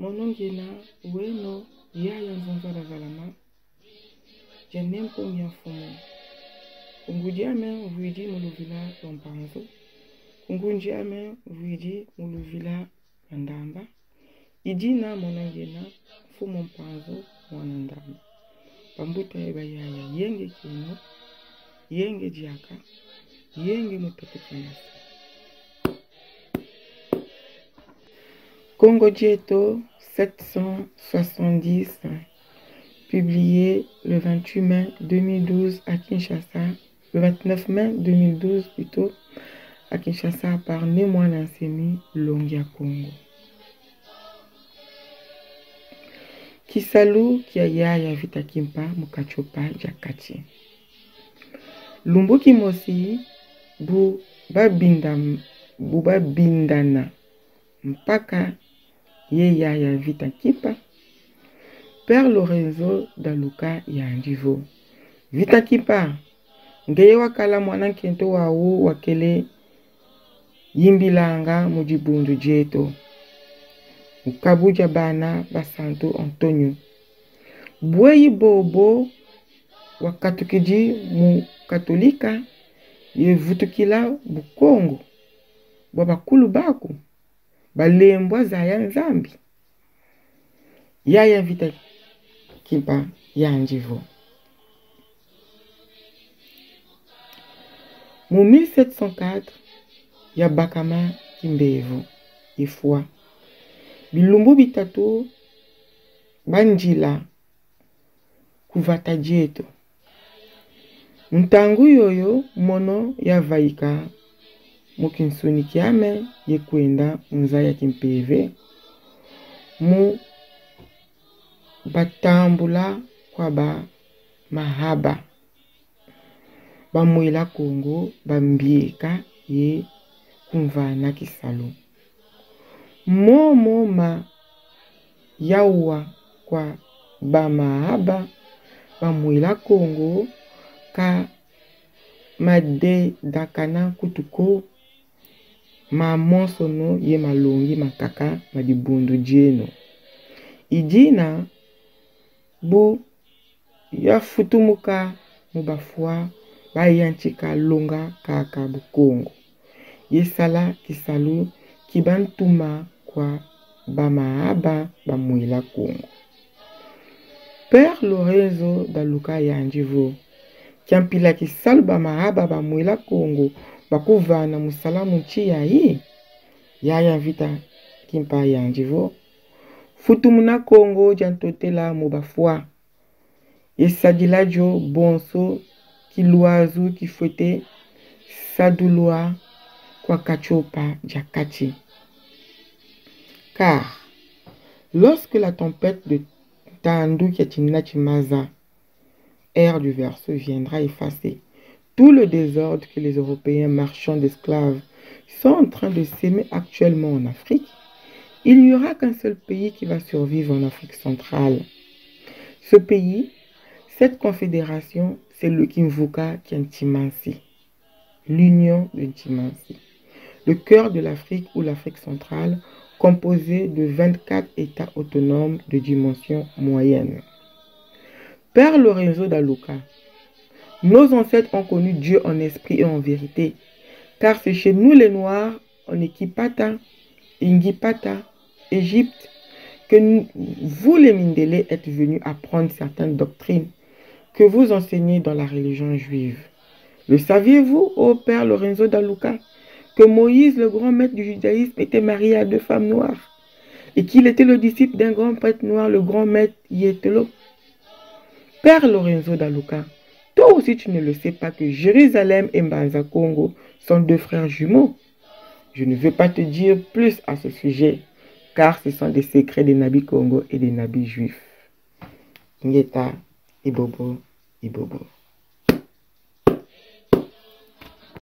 Monongena weno yaya nzonzala zalama janempo nyafumo kungujiame vuidi muluvila lompanzo kungunjiame vuidi muluvila mandamba idina monongena fumo mpanzo mwanandamba pambuta eba yaya yenge kino yenge diaka yenge mutotekanasi Congo Dieto 770, publié le 28 mai 2012 à Kinshasa, le 29 mai 2012 plutôt, à Kinshasa par Némoa Nansemi Longia Congo. Kisalu Kiaya Vita Kimpa Mukachopa Jakati. Lumbuki Mosi Bu Bindana Mpaka Yaya Vita Kipa Père Lorenzo Daluka Yandivo Vita Kipa Ngeye wakala mwana kento wawu wakele Yimbilanga Mujibundu Jeto Ukabuja Bana Basanto Antonio Bweyi Bobo Wakatukiji mu Katolika Yevutukila Bukongo Babakulu Baku Balembwa Zaya Nzambi Yaya Vita Kipa Yandivo Mu 1704 Yabakama Kimbevo Ifwa Bilumbu bitatu Banjila Kuvata Dieto Ntangu yoyo mono ya vaika Mukinsuni kiame yekwenda Mzaya Kimpeve Mu batambula kwa ba mahaba Bamwela Kongo bambieka ye kumvana Kisalu Momo ma yawa kwa ba mahaba Bamwela Kongo ka made dakana kutuko ma monsono ye malongi makaka madibundu jeno idina bu ya futumuka mubafua bayanchika longa kaka bukongo yesala Kisalu kibantuma kwa bamaaba bamwela Kongo Père Lorenzo Daluka Yandivo Kiampila Kisalu bamaaba bamwela Kongo bakuvana musalamu chiyayi Yaya Vita Kimpa Yandivo Futumuna Kongo jantotela mubafua Yesadilajo bonso kiluazu kifwete sadulua kwa kachopa jakati. Car lorsque la tempête de Tandu Kiachinachimaza, ère du verseau, viendra effacer tout le désordre que les Européens marchands d'esclaves sont en train de s'aimer actuellement en Afrique, il n'y aura qu'un seul pays qui va survivre en Afrique centrale. Ce pays, cette confédération, c'est le Kimvuka Kiantimansi, l'Union de Ntimansi, le cœur de l'Afrique ou l'Afrique centrale, composé de 24 États autonomes de dimension moyenne. Père Lorenzo Daluka, nos ancêtres ont connu Dieu en esprit et en vérité, car c'est chez nous les Noirs, en Ekipata, Ingipata, Égypte, que vous les Mindélés êtes venus apprendre certaines doctrines que vous enseignez dans la religion juive. Le saviez-vous, ô Père Lorenzo Daluka, que Moïse, le grand maître du judaïsme, était marié à 2 femmes noires et qu'il était le disciple d'un grand prêtre noir, le grand maître Yetelo? Père Lorenzo Daluka, toi aussi tu ne le sais pas que Jérusalem et Mbanza Congo sont 2 frères jumeaux. Je ne veux pas te dire plus à ce sujet, car ce sont des secrets des nabis Congo et des nabis juifs. Ngeta, Ibobo, Ibobo.